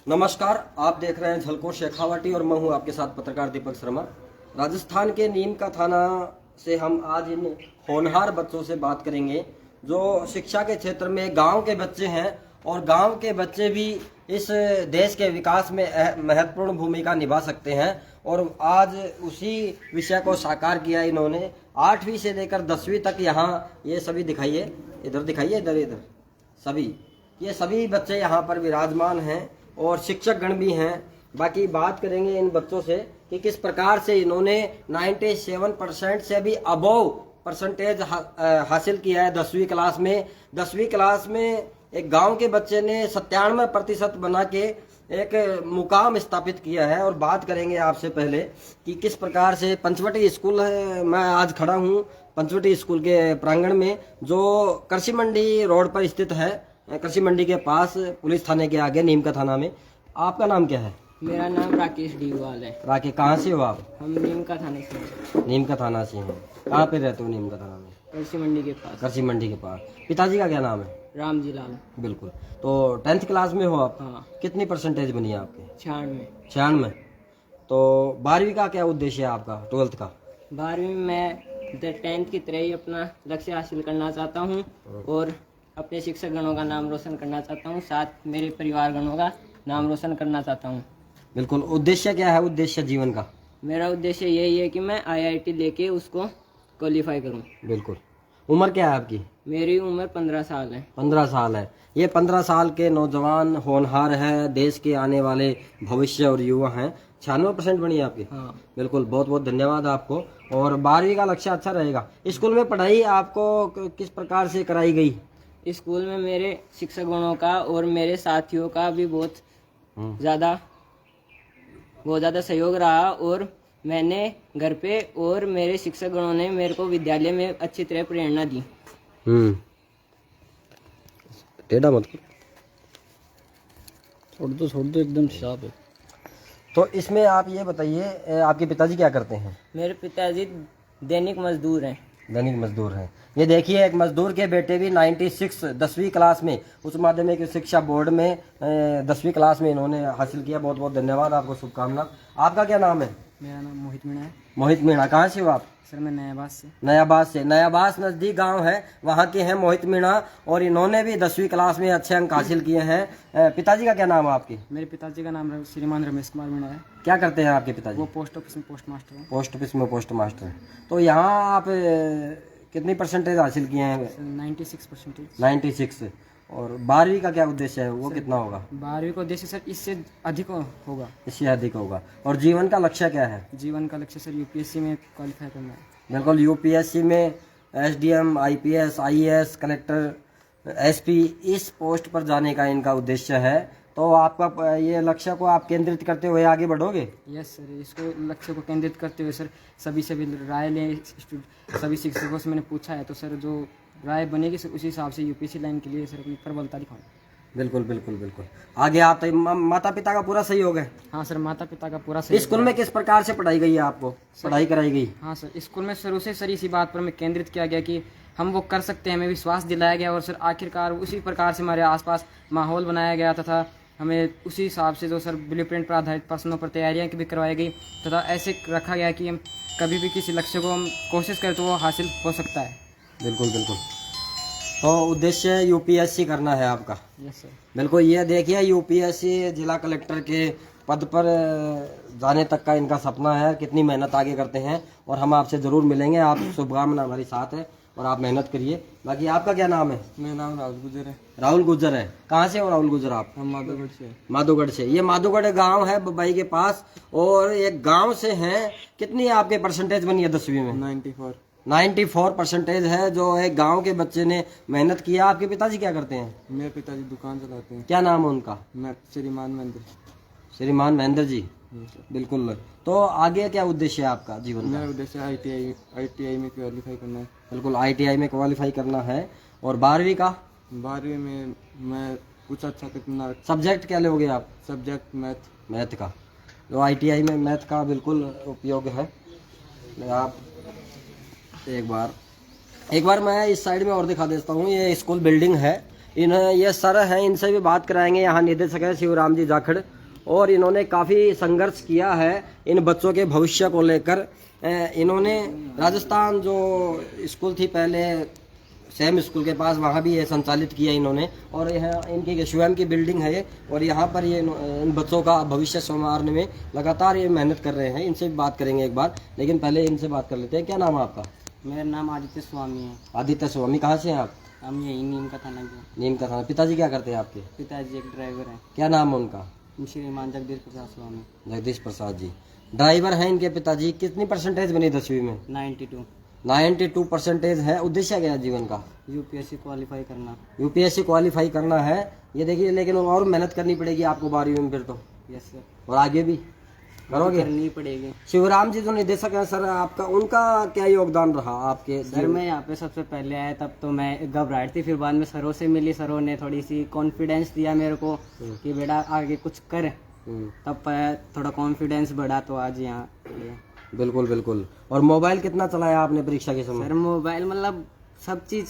नमस्कार, आप देख रहे हैं झलको शेखावटी और मैं हूं आपके साथ पत्रकार दीपक शर्मा। राजस्थान के नीम का थाना से हम आज इन होनहार बच्चों से बात करेंगे जो शिक्षा के क्षेत्र में गांव के बच्चे हैं और गांव के बच्चे भी इस देश के विकास में महत्वपूर्ण भूमिका निभा सकते हैं। और आज उसी विषय को साकार किया इन्होंने। 8वीं से लेकर 10वीं तक यहाँ ये सभी दिखाइए, इधर दिखाइए, इधर इधर सभी ये सभी बच्चे यहाँ पर विराजमान हैं और शिक्षक गण भी हैं। बाकी बात करेंगे इन बच्चों से कि किस प्रकार से इन्होंने 97% से भी अबोव परसेंटेज हासिल किया है 10वीं क्लास में। 10वीं क्लास में एक गांव के बच्चे ने 97% बना के एक मुकाम स्थापित किया है। और बात करेंगे आपसे पहले कि किस प्रकार से पंचवटी स्कूल है। मैं आज खड़ा हूँ पंचवटी स्कूल के प्रांगण में जो कृषि मंडी रोड पर स्थित है, कृषि मंडी के पास पुलिस थाने के आगे नीम का थाना में। आपका नाम क्या है? मेरा नाम राकेश डीवाल है। राकेश, कहाँ से हो आप? हम नीम का थाने से हैं। नीम का थाना से हैं। कहाँ पे रहते हो नीम का थाना में? कृषि मंडी के पास। कृषि मंडी के पास। पिताजी का क्या नाम है? रामजी लाल। बिल्कुल। तो 10th क्लास में हो आप? हाँ। कितनी परसेंटेज बनी है आपके? 96। 96। तो 12वीं का क्या उद्देश्य है आपका, 12th का? 12वीं में मैं 10th की तरह ही अपना लक्ष्य हासिल करना चाहता हूँ और अपने शिक्षक गणों का नाम रोशन करना चाहता हूँ, साथ मेरे परिवार गणों का नाम रोशन करना चाहता हूँ। बिल्कुल। उद्देश्य क्या है, उद्देश्य जीवन का? मेरा उद्देश्य यही है कि मैं IIT लेके उसको क्वालिफाई करूँ। बिल्कुल। उम्र क्या है आपकी? मेरी उम्र 15 साल है। 15 साल है। ये 15 साल के नौजवान होनहार है, देश के आने वाले भविष्य और युवा हैं। 96% बनी है आपकी? हाँ। बिल्कुल, बहुत बहुत धन्यवाद आपको। और 12वीं का लक्ष्य अच्छा रहेगा। स्कूल में पढ़ाई आपको किस प्रकार से कराई गई? स्कूल में मेरे शिक्षक गणों का और मेरे साथियों का भी बहुत ज़्यादा सहयोग रहा और मैंने घर पे और मेरे शिक्षक गणों ने मेरे को विद्यालय में अच्छी तरह प्रेरणा दी। टेढ़ा मत छोड़ दो एकदम साफ है। तो इसमें आप ये बताइए, आपके पिताजी क्या करते हैं? मेरे पिताजी दैनिक मजदूर हैं। दैनिक मजदूर हैं। ये देखिए, एक मजदूर के बेटे भी 96 10वीं क्लास में उच्च माध्यमिक शिक्षा बोर्ड में 10वीं क्लास में इन्होंने हासिल किया। बहुत बहुत धन्यवाद आपको, शुभकामना। आपका क्या नाम है? मेरा नाम मोहित मीणा है। मोहित मीणा। कहाँ से हो आप? सर मैं नयाबाद से। नयाबाद से। नयाबाद नज़दीक गांव है, वहाँ के हैं मोहित मीणा और इन्होंने भी 10वीं क्लास में अच्छे अंक हासिल किए हैं। पिताजी का क्या नाम है आपके? मेरे पिताजी का नाम श्रीमान रमेश कुमार मीणा है। क्या करते हैं आपके पिताजी? वो पोस्ट ऑफिस में पोस्ट मास्टर है। पोस्ट ऑफिस में पोस्ट मास्टर है। तो यहाँ आप कितनी परसेंटेज हासिल किए हैं? 96%। 96। और 12वीं का क्या उद्देश्य है, वो कितना होगा? 12वीं का उद्देश्य सर इससे अधिक होगा। इससे अधिक होगा। और जीवन का लक्ष्य क्या है? जीवन का लक्ष्य सर UPSC में क्वालिफाई करना है। बिल्कुल। UPSC में SDM, IPS, IAS, collector, SP इस पोस्ट पर जाने का इनका उद्देश्य है। तो आपका ये लक्ष्य को आप केंद्रित करते हुए आगे बढ़ोगे? यस सर, इसको लक्ष्य को केंद्रित करते हुए सर सभी राय लें। सभी शिक्षकों से मैंने पूछा है, तो सर जो राय बनेगी सर उसी हिसाब से UPSC लाइन के लिए सर अपनी प्रबलता दिखाऊँ। बिल्कुल बिल्कुल बिल्कुल। आगे आप माता पिता का पूरा सहयोग है? हाँ सर, माता पिता का पूरा सहयोग। स्कूल में किस प्रकार से पढ़ाई गई है आपको, पढ़ाई कराई गई? हाँ सर, स्कूल में शुरू से सर इसी बात पर हमें केंद्रित किया गया कि हम वो कर सकते हैं, हमें विश्वास दिलाया गया और सर आखिरकार उसी प्रकार से हमारे आसपास माहौल बनाया गया तथा हमें उसी हिसाब से जो सर ब्लूप्रिंट पर आधारित प्रश्नों पर तैयारियां भी करवाई गई तथा ऐसे रखा गया कि हम कभी भी किसी लक्ष्य को हम कोशिश करें तो वो हासिल हो सकता है। बिल्कुल बिल्कुल। तो उद्देश्य UPSC करना है आपका? Yes sir. बिल्कुल। ये देखिए, UPSC जिला कलेक्टर के पद पर जाने तक का इनका सपना है। कितनी मेहनत आगे करते हैं और हम आपसे ज़रूर मिलेंगे। आप शुभकामना हमारे साथ है और आप मेहनत करिए। बाकी आपका क्या नाम है? मेरा नाम राहुल गुजर है। राहुल गुजर है। कहाँ से हो राहुल गुजर आप? हम माधोगढ़ से। माधोगढ़ से। ये माधोगढ़ गांव है बम्बई के पास और एक गांव से हैं। कितनी आपके परसेंटेज बनी है 10वीं में? 94 परसेंटेज है, जो एक गांव के बच्चे ने मेहनत किया। आपके पिताजी क्या करते हैं? मेरे पिताजी दुकान चलाते हैं। क्या नाम है उनका? श्रीमान महेंद्र। श्रीमान महेंद्र जी। बिल्कुल। तो आगे क्या उद्देश्य है आपका जीवन का? मेरा उद्देश्य ITI में क्वालिफाई करना है। बिल्कुल, ITI में क्वालिफाई करना है। और 12वीं का? 12वीं में मैं कुछ अच्छा कितना। सब्जेक्ट क्या लोगे आप? सब्जेक्ट मैथ का। तो ITI में मैथ का बिल्कुल उपयोग है। आप एक बार मैं इस साइड में और दिखा देता हूँ। ये स्कूल बिल्डिंग है। इन्हें ये सर हैं, इनसे भी बात कराएंगे। यहाँ निदेशक है शिवराम जी जाखड़, और इन्होंने काफ़ी संघर्ष किया है इन बच्चों के भविष्य को लेकर। इन्होंने राजस्थान जो स्कूल थी पहले सेम स्कूल के पास, वहाँ भी ये संचालित किया इन्होंने, और यह इनकी स्वयं की बिल्डिंग है ये, और यहाँ पर ये इन बच्चों का भविष्य संवारने में लगातार ये मेहनत कर रहे हैं। इनसे भी बात करेंगे एक बार, लेकिन पहले इनसे बात कर लेते हैं। क्या नाम है आपका? मेरा नाम आदित्य स्वामी है। आदित्य स्वामी, कहाँ से हैं आप? हम यही नीम का थाना के। नीम का थाना। पिताजी क्या करते हैं आपके? पिताजी एक ड्राइवर हैं। क्या नाम है उनका? श्रीमान जगदीश प्रसाद स्वामी। जगदीश प्रसाद जी ड्राइवर हैं इनके पिताजी। कितनी परसेंटेज बनी 10वीं में? 92% है। उद्देश्य क्या है जीवन का? यूपीएससी क्वालिफाई करना। यूपीएससी क्वालिफाई करना है, ये देखिए, लेकिन और मेहनत करनी पड़ेगी आपको 12वीं में फिर तो। Yes sir. और आगे भी करोगे? करनी पड़ेगी। शिवराम जी जो निदेशक हैं सर आपका, उनका क्या योगदान रहा आपके? सर मैं यहाँ पे सबसे पहले आया तब तो मैं घबराहट थी, फिर बाद में सरों से मिली, सरों ने थोड़ी सी कॉन्फिडेंस दिया मेरे को कि बेटा आगे कुछ कर, तब थोड़ा कॉन्फिडेंस बढ़ा तो आज यहाँ। बिल्कुल बिल्कुल। और मोबाइल कितना चलाया आपने परीक्षा के समय? सर मोबाइल मतलब सब चीज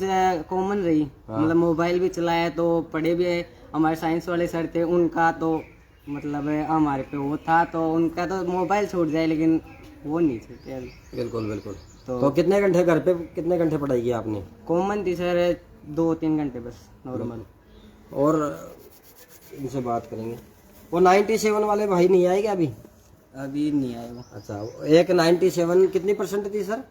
कॉमन रही, मतलब मोबाइल भी चलाया तो पढ़े भी है। हमारे साइंस वाले सर थे, उनका तो मतलब हमारे पे वो था, तो उनका तो मोबाइल छूट जाए लेकिन वो नहीं छूटे अभी। बिल्कुल बिल्कुल। तो कितने घंटे घर पे, कितने घंटे पढ़ाई की आपने? कॉमन थी सर 2-3 घंटे बस नॉर्मल। और इनसे बात करेंगे। वो 97 वाले भाई नहीं आए क्या अभी? अभी नहीं आए वो। अच्छा, एक 97 कितनी परसेंट थी सर?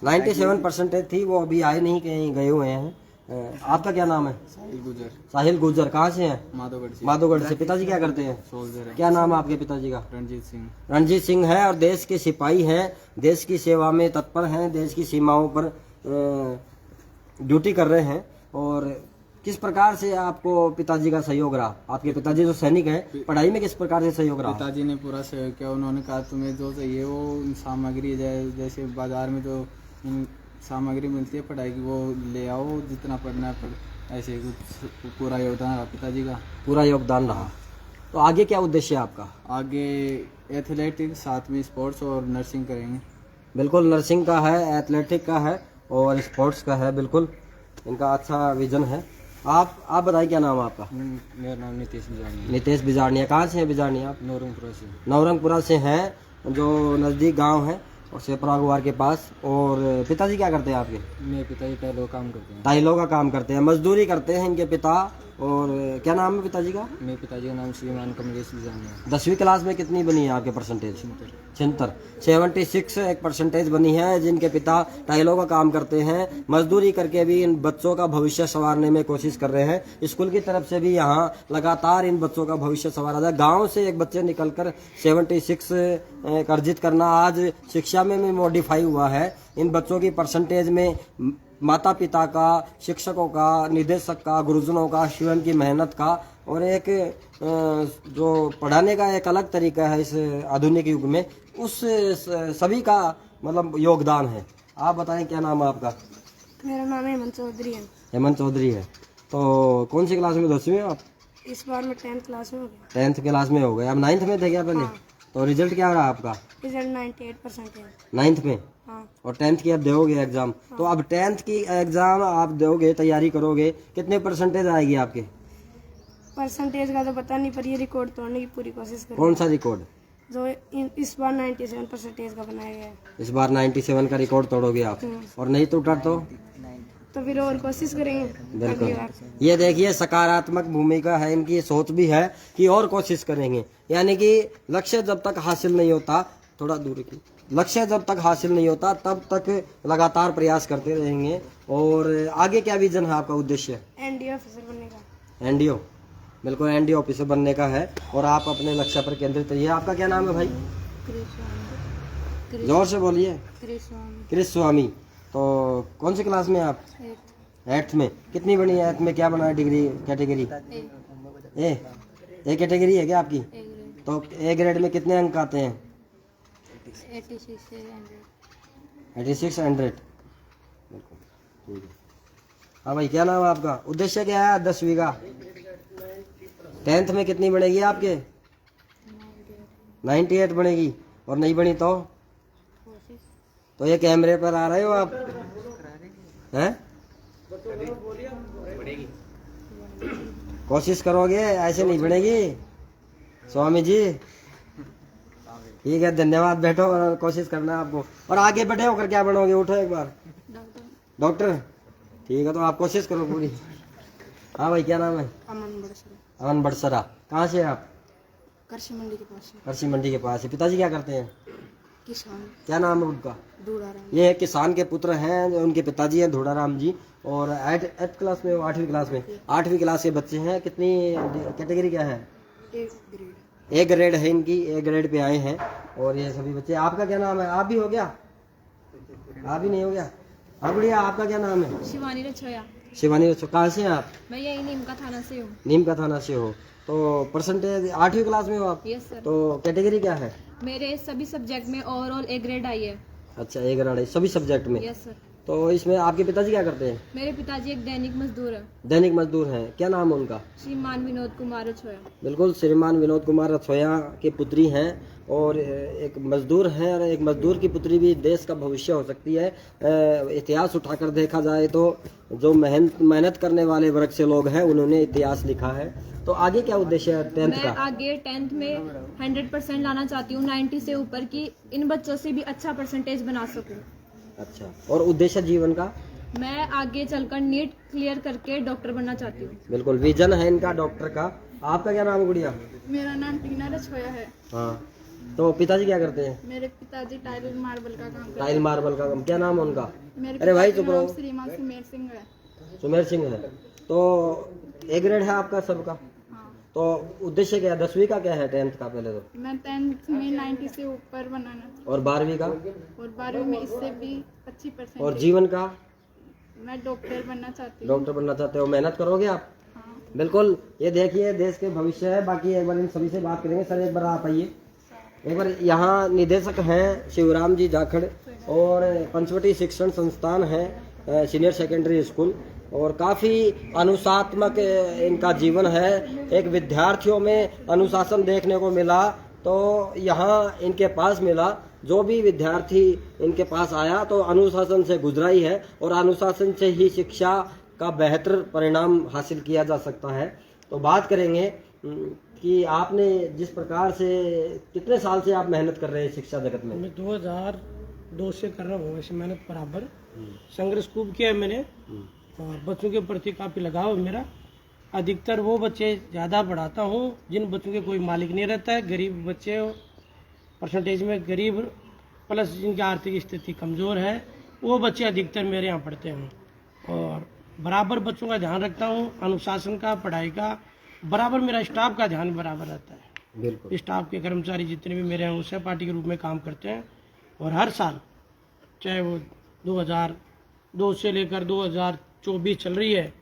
97% थी, वो अभी आए नहीं, कहीं गए हुए हैं। आपका क्या नाम है? साहिल गुजर। साहिल गुजर, कहाँ से हैं? माधोगढ़ से। माधोगढ़ से। पिताजी क्या करते हैं? सोल्जर है। क्या नाम है आपके पिताजी का? रणजीत सिंह। रणजीत सिंह है, और देश के सिपाही हैं, देश की सेवा में तत्पर हैं, देश की सीमाओं पर ड्यूटी कर रहे हैं। और किस प्रकार से आपको पिताजी का सहयोग रहा? आपके पिताजी जो सैनिक हैं, पढ़ाई में किस प्रकार से सहयोग रहा? पिताजी ने पूरा सहयोग किया। उन्होंने कहा तुम्हें जो चाहिए वो सामग्री जैसे बाजार में जो सामग्री मिलती है पढ़ाई की, वो ले आओ, जितना पढ़ना है पढ़। ऐसे कुछ पूरा योगदान रहा पिताजी का। पूरा योगदान रहा। तो आगे क्या उद्देश्य है आपका? आगे एथलेटिक्स, साथ में स्पोर्ट्स और नर्सिंग करेंगे। बिल्कुल, नर्सिंग का है, एथलेटिक का है और स्पोर्ट्स का है। बिल्कुल, इनका अच्छा विजन है। आप बताइए क्या नाम है आपका? मेरा नाम नितेश बिजारनिया। नितेश बिजारनिया, कहाँ से हैं बिजारनिया आप? नवरंगपुरा से। नवरंगपुरा से हैं, जो नज़दीक गांव है और सेपरा गुवार के पास। और पिताजी क्या करते हैं आपके? मेरे पिताजी टाइलों का काम करते हैं। टाइलों का काम करते हैं, मजदूरी करते हैं इनके पिता। और क्या नाम है पिताजी का? मेरे पिताजी का नाम श्रीमान कमलेश बिजारनिया। 10वीं क्लास में कितनी बनी है आपके परसेंटेज? 76 एक परसेंटेज बनी है। जिनके पिता टाइलों का काम करते हैं, मजदूरी करके भी इन बच्चों का भविष्य संवारने में कोशिश कर रहे हैं। स्कूल की तरफ से भी यहाँ लगातार इन बच्चों का भविष्य संवारा जाए। गाँव से एक बच्चे निकलकर 76 अर्जित करना आज शिक्षा में भी मॉडिफाई हुआ है। इन बच्चों की परसेंटेज में माता पिता का, शिक्षकों का, निदेशक का, गुरुजनों का, स्वयं की मेहनत का, और एक जो पढ़ाने का एक अलग तरीका है इस आधुनिक युग में, उस सभी का मतलब योगदान है। आप बताएं क्या नाम है आपका? मेरा नाम हेमंत चौधरी है। हेमंत चौधरी है। तो कौन सी क्लास में? 10वीं में आप? इस बार मैं 10th क्लास में हो गया। 10th क्लास में हो गए। आप 9th में थे क्या पहले? तो रिजल्ट क्या रहा आपका? रिजल्ट 98% है। 9th में? हाँ। और 10th की आप दोगे एग्जाम? तो अब 10th की एग्जाम आप दोगे, तैयारी करोगे, कितने परसेंटेज आएगी आपके? परसेंटेज का तो पता नहीं, पर ये रिकॉर्ड तोड़ने की पूरी कोशिश करूँगा। कौन सा रिकॉर्ड? जो इस बार 97% का बनाया गया है। इस बार 97 का रिकॉर्ड तोड़ोगे आप, और नहीं टूटा तो फिर और कोशिश करेंगे अगली बिल्कुल। बार। ये देखिए, सकारात्मक भूमिका है इनकी, सोच भी है कि और कोशिश करेंगे। यानी कि लक्ष्य जब तक हासिल नहीं होता, थोड़ा दूर की, लक्ष्य जब तक हासिल नहीं होता तब तक लगातार प्रयास करते रहेंगे। और आगे क्या विजन है आपका, उद्देश्य? एनडीओ ऑफिसर बनने का। एनडीओ, बिल्कुल एनडीओ ऑफिसर बनने का है, और आप अपने लक्ष्य पर केंद्रित रहिए। आपका क्या नाम है भाई? जोर से बोलिए। क्रिस स्वामी। तो कौन सी क्लास में आप? 8th में। कितनी बनी है 8th में? क्या बना है डिग्री, कैटेगरी? ए कैटेगरी है क्या आपकी? तो ए ग्रेड में कितने अंक आते हैं? 8600। बिल्कुल ठीक है। हाँ भाई, क्या नाम है आपका? उद्देश्य क्या है 10वीं का? 10th में कितनी बनेगी आपके? 98 बनेगी। और नहीं बनी तो ये कैमरे पर आ रहे हो आप हैं? कोशिश करोगे, ऐसे नहीं बढ़ेगी स्वामी जी। ठीक है, धन्यवाद। बैठो और कोशिश करना आपको। और आगे बढ़े होकर क्या बनोगे? उठो एक बार। डॉक्टर। ठीक है, तो आप कोशिश करो पूरी। हाँ भाई, क्या नाम है? अमन बड़सरा। अमन बड़सरा। कहाँ से आप? कृषि मंडी के पास है। कृषि मंडी के पास है। पिताजी क्या करते हैं? किसान। क्या नाम है उनका? दूराराम। ये किसान के पुत्र हैं, जो उनके पिताजी हैं धूड़ाराम जी। और 8th क्लास में, 8वीं क्लास में, 8वीं क्लास के बच्चे हैं। कितनी कैटेगरी क्या है? एक ग्रेड। ए ग्रेड है इनकी, ए ग्रेड पे आए हैं। और ये सभी बच्चे। आपका क्या नाम है? आप भी हो गया? आप भी नहीं हो गया? हाँ गुड़िया, आपका क्या नाम है? शिवानी रछोया। शिवानी रचो। कहाँ से हैं आप? मैं यही नीम का थाना से हूँ। नीम का थाना से हो। तो परसेंटेज 8वीं क्लास में हो आप? Yes sir. तो कैटेगरी क्या है? मेरे सभी सब्जेक्ट में ओवरऑल ए ग्रेड आई है। अच्छा, ए ग्रेड है सभी सब्जेक्ट में। Yes sir. तो इसमें आपके पिताजी क्या करते हैं? मेरे पिताजी एक दैनिक मजदूर है। दैनिक मजदूर हैं। क्या नाम है उनका? श्रीमान विनोद कुमार रछोया। बिल्कुल, श्रीमान विनोद कुमार रछोया के पुत्री हैं। और एक मजदूर हैं, और एक मजदूर की पुत्री भी देश का भविष्य हो सकती है। इतिहास उठाकर देखा जाए तो जो मेहनत करने वाले वर्ग से लोग हैं, उन्होंने इतिहास लिखा है। तो आगे क्या उद्देश्य है 10th मैं का? आगे 10th में 100% लाना चाहती हूँ, 90 से ऊपर की। इन बच्चों से भी अच्छा परसेंटेज बना सकूँ। अच्छा, और उद्देश्य जीवन का? मैं आगे चलकर नीट क्लियर करके डॉक्टर बनना चाहती हूँ। बिल्कुल, विजन है इनका डॉक्टर का। आपका क्या नाम है गुड़िया? मेरा नाम टीना रछोया है। हाँ, तो पिताजी क्या करते हैं? मेरे पिताजी टाइल मार्बल का काम करते टाइल मार्बल का काम। क्या नाम है उनका? हैं। मेरे अरे भाई, पिताजी चुप का नाम रहो। श्रीमान सुमेर सिंह है। सुमेर सिंह है। तो ए ग्रेड है आपका सबका। हाँ। तो उद्देश्य क्या है? 10वीं का क्या है? 10th का पहले तो। मैं 10th में 90 से ऊपर बनाना और 12वीं का? और 12वीं में इससे भी अच्छी परसेंटेज। और जीवन का? मैं डॉक्टर बनना चाहती हूँ। डॉक्टर बनना चाहते हो? मेहनत करोगे आप? हाँ। बिल्कुल। ये देखिए, देश के भविष्य है। बाकी एक बार इन सभी से बात करेंगे। सर, एक बार आप आइए। एक बार यहाँ निदेशक हैं शिवराम जी जाखड़, और पंचवटी शिक्षण संस्थान है, सीनियर सेकेंडरी स्कूल। और काफ़ी अनुशासनात्मक इनका जीवन है। एक विद्यार्थियों में अनुशासन देखने को मिला, तो यहाँ इनके पास मिला। जो भी विद्यार्थी इनके पास आया तो अनुशासन से गुजरा ही है, और अनुशासन से ही शिक्षा का बेहतर परिणाम हासिल किया जा सकता है। तो बात करेंगे कि आपने जिस प्रकार से, कितने साल से आप मेहनत कर रहे हैं शिक्षा जगत में? मैं 2002 से कर रहा हूँ ऐसे मेहनत बराबर। संघर्ष खूब किया है मैंने, और बच्चों के प्रति काफ़ी लगाव है मेरा। अधिकतर वो बच्चे ज़्यादा पढ़ाता हूँ जिन बच्चों के कोई मालिक नहीं रहता है। गरीब बच्चे परसेंटेज में गरीब, प्लस जिनकी आर्थिक स्थिति कमज़ोर है, वो बच्चे अधिकतर मेरे यहाँ पढ़ते हैं। और बराबर बच्चों का ध्यान रखता हूँ, अनुशासन का, पढ़ाई का। बराबर मेरा स्टाफ का ध्यान बराबर रहता है। बिल्कुल। स्टाफ के कर्मचारी जितने भी मेरे हैं वो सहपाठी के रूप में काम करते हैं। और हर साल, चाहे वो 2002 से लेकर 2024 चल रही है,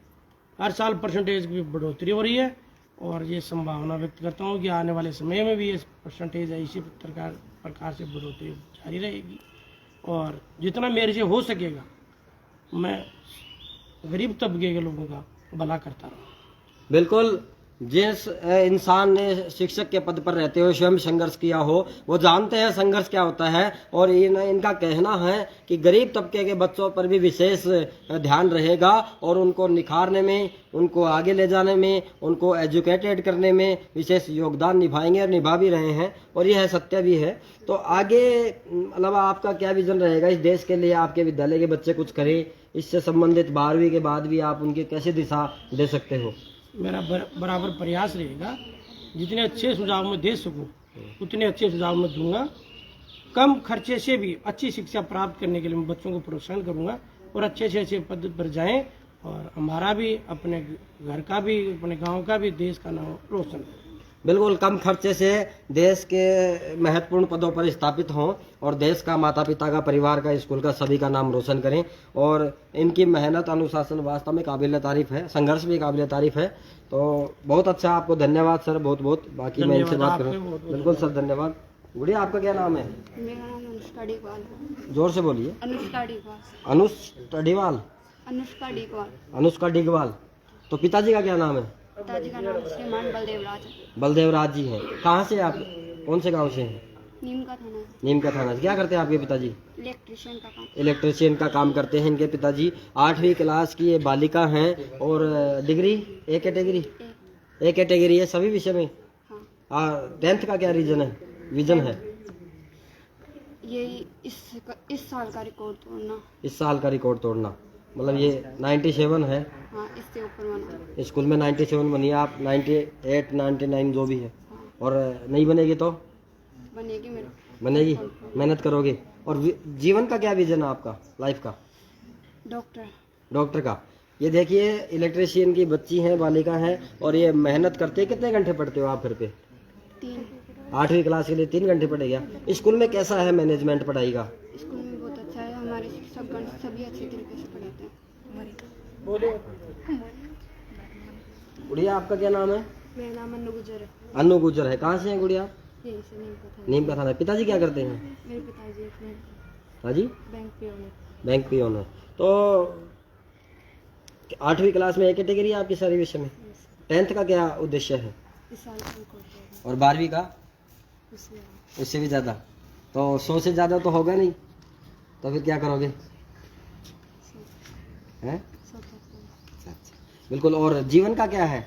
हर साल परसेंटेज की बढ़ोतरी हो रही है। और ये संभावना व्यक्त करता हूँ कि आने वाले समय में भी ये परसेंटेज इसी प्रकार से बढ़ोतरी जारी रहेगी। और जितना मेरे से हो सकेगा मैं गरीब तबके के लोगों का भला करता रहूँ। बिल्कुल। जिस इंसान ने शिक्षक के पद पर रहते हुए स्वयं संघर्ष किया हो, वो जानते हैं संघर्ष क्या होता है। और इनका कहना है कि गरीब तबके के बच्चों पर भी विशेष ध्यान रहेगा, और उनको निखारने में, उनको आगे ले जाने में, उनको एजुकेटेड करने में विशेष योगदान निभाएंगे, और निभा भी रहे हैं। और यह सत्य भी है। तो आगे अलावा आपका क्या विजन रहेगा इस देश के लिए? आपके विद्यालय के बच्चे कुछ करें, इससे संबंधित 12वीं के बाद भी आप उनकी कैसे दिशा दे सकते हो? मेरा बराबर प्रयास रहेगा, जितने अच्छे सुझाव मैं दे सकूं उतने अच्छे सुझाव मैं दूंगा। कम खर्चे से भी अच्छी शिक्षा प्राप्त करने के लिए मैं बच्चों को प्रोत्साहन करूंगा, और अच्छे से अच्छे पद पर जाएं, और हमारा भी, अपने घर का भी, अपने गांव का भी, देश का नाम रोशन करें। बिल्कुल। कम खर्चे से देश के महत्वपूर्ण पदों पर स्थापित हों, और देश का, माता पिता का, परिवार का, स्कूल का, सभी का नाम रोशन करें। और इनकी मेहनत, अनुशासन वास्तव में काबिल तारीफ है, संघर्ष भी काबिल तारीफ है। तो बहुत अच्छा, आपको धन्यवाद सर, बहुत बहुत। बाकी मैं इनसे बात करूँ। बिल्कुल सर, धन्यवाद। गुड़िया, आपका क्या नाम है? मेरा नाम अनुष्का डीकवाल है। जोर से बोलिए। अनुष्का डीकवाल। अनुष्का डिगवाल। अनुष्का डीकवाल। अनुष्का डिगवाल। तो पिताजी का क्या नाम है? पिताजी का नाम श्रीमान बलदेव राज है। बलदेव राज जी हैं। कहाँ से आप, कौन से गांव से हैं? नीम का थाना, नीम का थाना। क्या करते हैं आपके पिताजी? इलेक्ट्रिशियन का काम। इलेक्ट्रिशियन का काम करते हैं इनके पिताजी। 8वीं क्लास की ये बालिका हैं और डिग्री ए कैटेगरी है सभी विषय में। हाँ, 10th का क्या विजन है? यही इस साल का रिकॉर्ड तोड़ना। इस साल का रिकॉर्ड तोड़ना, मतलब ये 97 है। हाँ, इससे ऊपर बना। स्कूल में 97 बनी, आप 98 99 जो भी है। हाँ, और नहीं बनेगी तो बनेगी मेरे। बनेगी, मेहनत करोगे। और जीवन का क्या विजन है आपका, लाइफ का? डॉक्टर का। ये देखिए इलेक्ट्रिशियन की बच्ची है, बालिका है, और ये मेहनत करते हैं। कितने घंटे पढ़ते हो आप घर पे? 3। 8वीं क्लास के लिए 3 घंटे पढ़ेगा। स्कूल में कैसा है मैनेजमेंट पढ़ाई का? स्कूल में बहुत अच्छा है, हमारे शिक्षकगण सभी अच्छे तरीके से पढ़ाते हैं। गुड़िया आपका क्या नाम है? मेरा नाम अनु गुजर है। अनु गुजर है। कहाँ से है गुड़िया? यही से नीम का थाना। नीम का थाना। पिताजी क्या करते हैं? मेरे पिताजी एक हाँ जी, बैंक पे होने। बैंक पियोन है। तो 8वीं क्लास में एक कैटेगरी है आपकी सारी विषय में। 10th का क्या उद्देश्य है? इस साल का रिकॉर्ड तोड़ना। और 12वीं का? उससे उससे भी ज़्यादा। तो 100 से ज़्यादा तो होगा नहीं, तो फिर क्या करोगे? हैं? अच्छा, बिल्कुल। और जीवन का क्या है?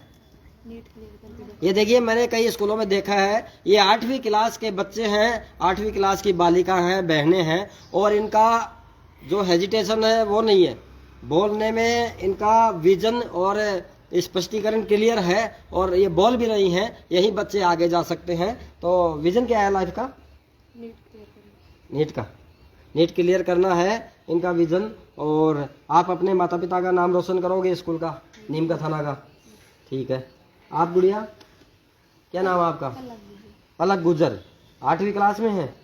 नीट क्लियर करके। ये देखिए मैंने कई स्कूलों में देखा है, ये 8वीं क्लास के बच्चे हैं, 8वीं क्लास की बालिका हैं, बहनें हैं, और इनका जो हेजिटेशन है वो नहीं है बोलने में। इनका विजन और स्पष्टीकरण क्लियर है और ये बोल भी रही हैं। यही बच्चे आगे जा सकते हैं। तो विजन क्या है लाइफ का? नीट क्लियर करना। नीट क्लियर करना है इनका विजन। और आप अपने माता पिता का नाम रोशन करोगे, स्कूल का, नीम का थाना का। ठीक है। आप गुड़िया, क्या नाम है आपका? पलक गुजर। 8वीं क्लास में है,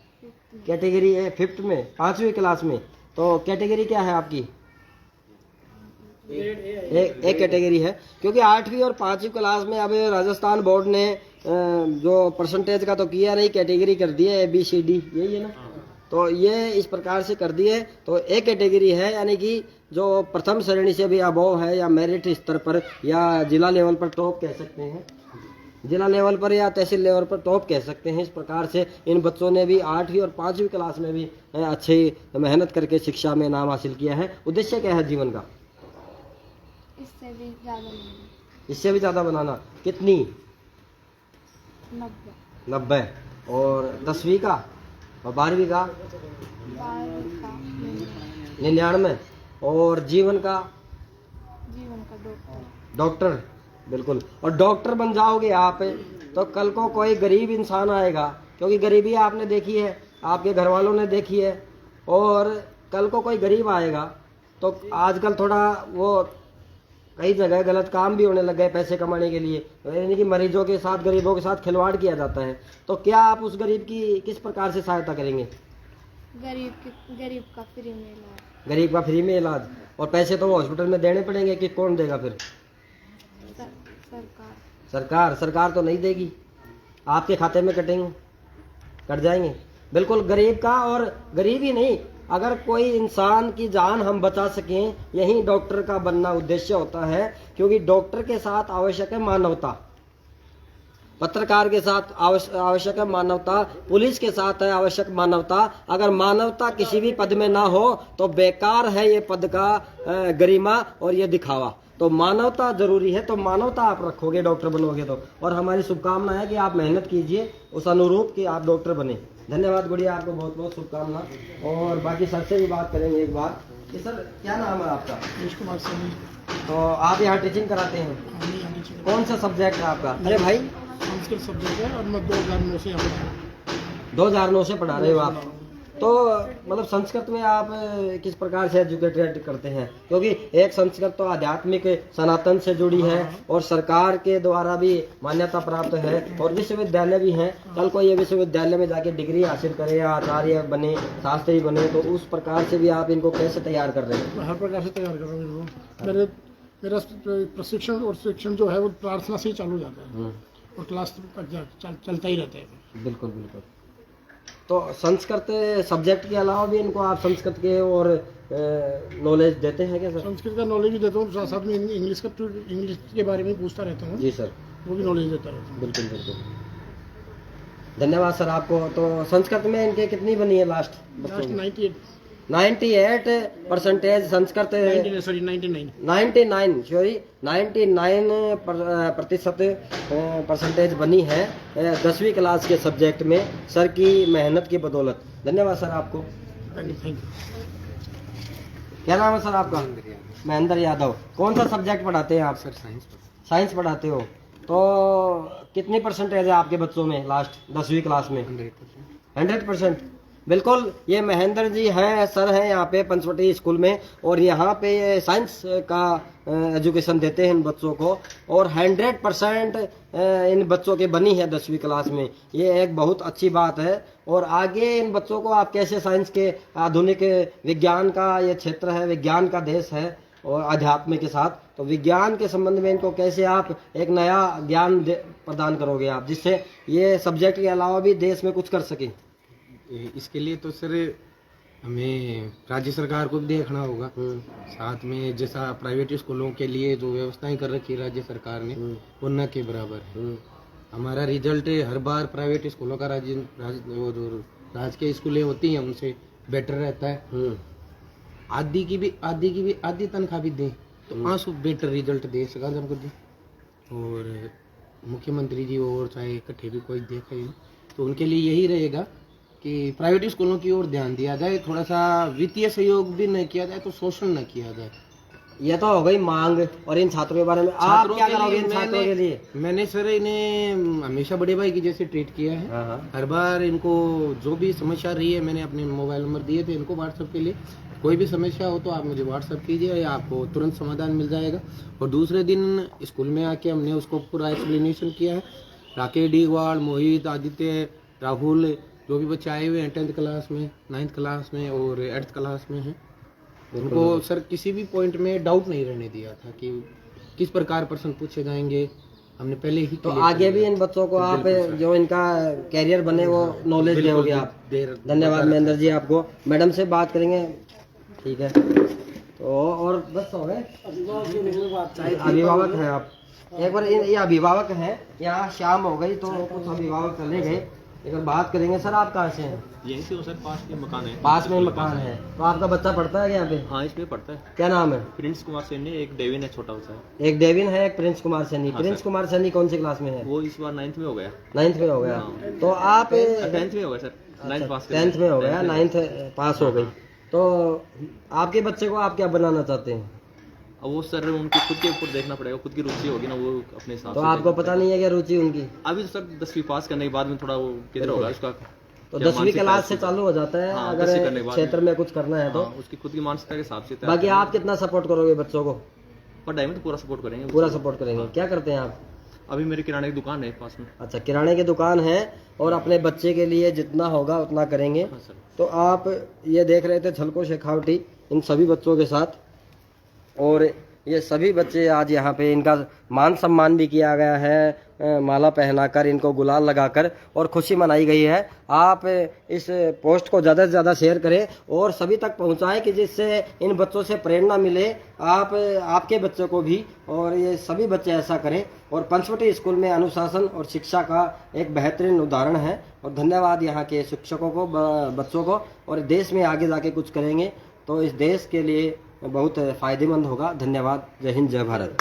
कैटेगरी है 5th में, 5वीं क्लास में। तो कैटेगरी क्या है आपकी? एक कैटेगरी है, क्योंकि 8वीं और 5वीं क्लास में अब राजस्थान बोर्ड ने जो परसेंटेज का तो किया नहीं, कैटेगरी कर दिया है ABCD, यही है ना। तो ये इस प्रकार से कर दिए। तो एक कैटेगरी है, यानी कि जो प्रथम श्रेणी से भी अबोव है, या मेरिट स्तर पर, या जिला लेवल पर टॉप कह सकते हैं, जिला लेवल पर या तहसील लेवल पर टॉप कह सकते हैं। इस प्रकार से इन बच्चों ने भी 8वीं और 5वीं क्लास में भी अच्छी मेहनत करके शिक्षा में नाम हासिल किया है। उद्देश्य क्या है जीवन का? इससे भी ज़्यादा नहीं, इससे भी ज़्यादा बनाना। कितनी? 90। और 10वीं का और 12वीं का 99। और जीवन का डॉक्टर। बिल्कुल। और डॉक्टर बन जाओगे आप तो कल को कोई गरीब इंसान आएगा, क्योंकि गरीबी आपने देखी है, आपके घर वालों ने देखी है, और कल को कोई गरीब आएगा तो आजकल थोड़ा वो कई जगह गलत काम भी होने लग गए पैसे कमाने के लिए, यानी कि मरीजों के साथ, गरीबों के साथ खिलवाड़ किया जाता है। तो क्या आप उस गरीब की किस प्रकार से सहायता करेंगे? गरीब का फ्री में इलाज। गरीब का फ्री में इलाज। और पैसे तो हॉस्पिटल में देने पड़ेंगे कि कौन देगा फिर? सरकार तो नहीं देगी, आपके खाते में कट जाएंगे। बिल्कुल गरीब का। और गरीब ही नहीं, अगर कोई इंसान की जान हम बचा सकें, यही डॉक्टर का बनना उद्देश्य होता है। क्योंकि डॉक्टर के साथ आवश्यक है मानवता, पत्रकार के साथ आवश्यक है मानवता, पुलिस के साथ है आवश्यक मानवता। अगर मानवता किसी भी पद में ना हो तो बेकार है ये पद का गरिमा और ये दिखावा। तो मानवता जरूरी है, तो मानवता आप रखोगे डॉक्टर बनोगे तो। और हमारी शुभकामना है कि आप मेहनत कीजिए उस अनुरूप कि आप डॉक्टर बने। धन्यवाद गुड़िया, आपको बहुत बहुत शुभकामना। और बाकी सर से भी बात करेंगे एक बार कि सर क्या नाम है आपका? तो आप यहाँ टीचिंग कराते हैं, कौन सा सब्जेक्ट है आपका? अरे भाई संस्कृत सब्जेक्ट है और मैं 2009 से 2009 से पढ़ा रहे हो आप। तो मतलब संस्कृत में आप किस प्रकार से एजुकेटेड करते हैं? क्योंकि एक संस्कृत तो आध्यात्मिक सनातन से जुड़ी है और सरकार के द्वारा भी मान्यता प्राप्त है, और विश्वविद्यालय भी हैं। कल को ये विश्वविद्यालय में जाके डिग्री हासिल करें, आचार्य बने, शास्त्री बने, तो उस प्रकार से भी आप इनको कैसे तैयार कर रहे हैं? मैं हर प्रकार से तैयार कर रहा हूँ। मेरा प्रशिक्षण और शिक्षण जो है वो प्रार्थना से ही चालू जाता है और क्लास तक चलता ही रहता है। बिल्कुल बिल्कुल। तो संस्कृत सब्जेक्ट के अलावा भी इनको आप संस्कृत के और नॉलेज देते हैं क्या सर? संस्कृत का नॉलेज भी देता हूँ, साथ साथ में इंग्लिश के बारे में पूछता रहता हूँ। जी सर, वो भी नॉलेज देता रहता हूँ। बिल्कुल बिल्कुल। धन्यवाद सर आपको। तो संस्कृत में इनके कितनी बनी है लास्ट? 98% संस्कृत, 99% बनी है 10वीं क्लास के सब्जेक्ट में सर की मेहनत की बदौलत। धन्यवाद सर आपको। Thank you. क्या नाम है सर आपका? महेंद्र यादव। कौन सा सब्जेक्ट पढ़ाते हैं आप? सर साइंस पढ़ाते हो। तो कितनी परसेंटेज है आपके बच्चों में लास्ट 10वीं क्लास में? 100%। बिल्कुल, ये महेंद्र जी हैं, सर हैं यहाँ पे पंचवटी स्कूल में, और यहाँ पे ये साइंस का एजुकेशन देते हैं इन बच्चों को, और 100% इन बच्चों की बनी है 10वीं क्लास में। ये एक बहुत अच्छी बात है। और आगे इन बच्चों को आप कैसे साइंस के, आधुनिक विज्ञान का ये क्षेत्र है, विज्ञान का देश है और अध्यात्म के साथ, तो विज्ञान के संबंध में इनको कैसे आप एक नया ज्ञान प्रदान करोगे आप, जिससे ये सब्जेक्ट के अलावा भी देश में कुछ कर सके? इसके लिए तो सर हमें राज्य सरकार को भी देखना होगा, साथ में जैसा प्राइवेट स्कूलों के लिए जो व्यवस्थाएं कर रखी है राज्य सरकार ने, वो न के बराबर है। हमारा रिजल्ट हर बार प्राइवेट स्कूलों का वो जो राजकीय स्कूलें होती हैं उनसे बेटर रहता है। आधी तनख्वाह भी दें तो आंसू बेटर रिजल्ट दे सका हमको दी। और मुख्यमंत्री जी और चाहे इकट्ठे भी कोई देखे तो उनके लिए यही रहेगा कि प्राइवेट स्कूलों की ओर ध्यान दिया जाए, थोड़ा सा वित्तीय सहयोग भी न किया जाए तो शोषण न किया जाए। ये तो हो गई मांग। और इन छात्रों के बारे में आप क्या करोगे इन छात्रों के लिए? मैंने सर इन्हें हमेशा बड़े भाई की जैसे ट्रीट किया है। हर बार इनको जो भी समस्या रही है मैंने अपने मोबाइल नंबर दिए थे इनको व्हाट्सएप के लिए, कोई भी समस्या हो तो आप मुझे व्हाट्सएप कीजिए, आपको तुरंत समाधान मिल जाएगा। और दूसरे दिन स्कूल में आके हमने उसको पूरा एक्सप्लेनेशन किया है। राकेश डीगवाल, मोहित, आदित्य, राहुल, जो भी बच्चे आए हुए हैं 10th क्लास में, 9th क्लास में और 8th क्लास में हैं, उनको सर किसी भी पॉइंट में डाउट नहीं रहने दिया था कि किस प्रकार प्रश्न पूछे जाएंगे। हमने पहले ही तो आगे भी इन बच्चों को आप जो इनका कैरियर बने वो नॉलेज दोगे आप। धन्यवाद महेंद्र जी आपको। मैडम से बात करेंगे, ठीक है? तो और बस हो गए। अभिभावक हैं आप, एक बार ये अभिभावक हैं, यहाँ शाम हो गई तो कुछ अभिभावक चले गए, एक बार बात करेंगे। सर आप कहाँ से हैं? यहीं से हो सर, पास में मकान है। पास में मकान है। तो आपका बच्चा पढ़ता है यहाँ पे? हाँ, इसमें पढ़ता है। क्या नाम है? प्रिंस कुमार सैनी, एक डेविन है छोटा सा। एक डेविन है, एक प्रिंस कुमार सैनी। हाँ, प्रिंस कुमार सैनी कौन सी क्लास में है? वो इस बार 9th में हो गया। 9th में हो गया। हाँ। तो आप 10th में हो गया सर, 9th पास 10th में हो गया, 9th पास हो गई। तो आपके बच्चे को आप क्या बनाना चाहते हैं? अब वो सर उनकी खुद के ऊपर देखना पड़ेगा, खुद की रुचि होगी ना, वो अपने हिसाब तो से। आपको पता नहीं है क्या रुचि उनकी? अभी तो सर 10वीं पास करने के बाद में थोड़ा वो किधर होगा उसका, तो 10वीं क्लास से चालू हो जाता है। हाँ, अगर 10वीं करने के बाद क्षेत्र में कुछ करना है तो हाँ, उसकी खुद की मानसिकता के हिसाब से। बाकी आप कितना सपोर्ट करोगे बच्चों को? पढ़ाई में तो पूरा सपोर्ट करेंगे। पूरा सपोर्ट करेंगे। क्या करते हैं आप? अभी मेरी किराने की दुकान है पास में। अच्छा, किराने की दुकान है और अपने बच्चे के लिए जितना होगा उतना करेंगे। हाँ सर। तो आप ये देख रहे थे झलको शेखावटी इन सभी बच्चों के साथ, और ये सभी बच्चे आज यहाँ पे इनका मान सम्मान भी किया गया है, माला पहनाकर, इनको गुलाल लगाकर, और खुशी मनाई गई है। आप इस पोस्ट को ज़्यादा से ज़्यादा शेयर करें और सभी तक पहुँचाएं कि जिससे इन बच्चों से प्रेरणा मिले, आपके बच्चों को भी, और ये सभी बच्चे ऐसा करें। और पंचवटी स्कूल में अनुशासन और शिक्षा का एक बेहतरीन उदाहरण है। और धन्यवाद यहाँ के शिक्षकों को, बच्चों को, और देश में आगे जाके कुछ करेंगे तो इस देश के लिए बहुत फ़ायदेमंद होगा। धन्यवाद। जय हिंद, जय भारत।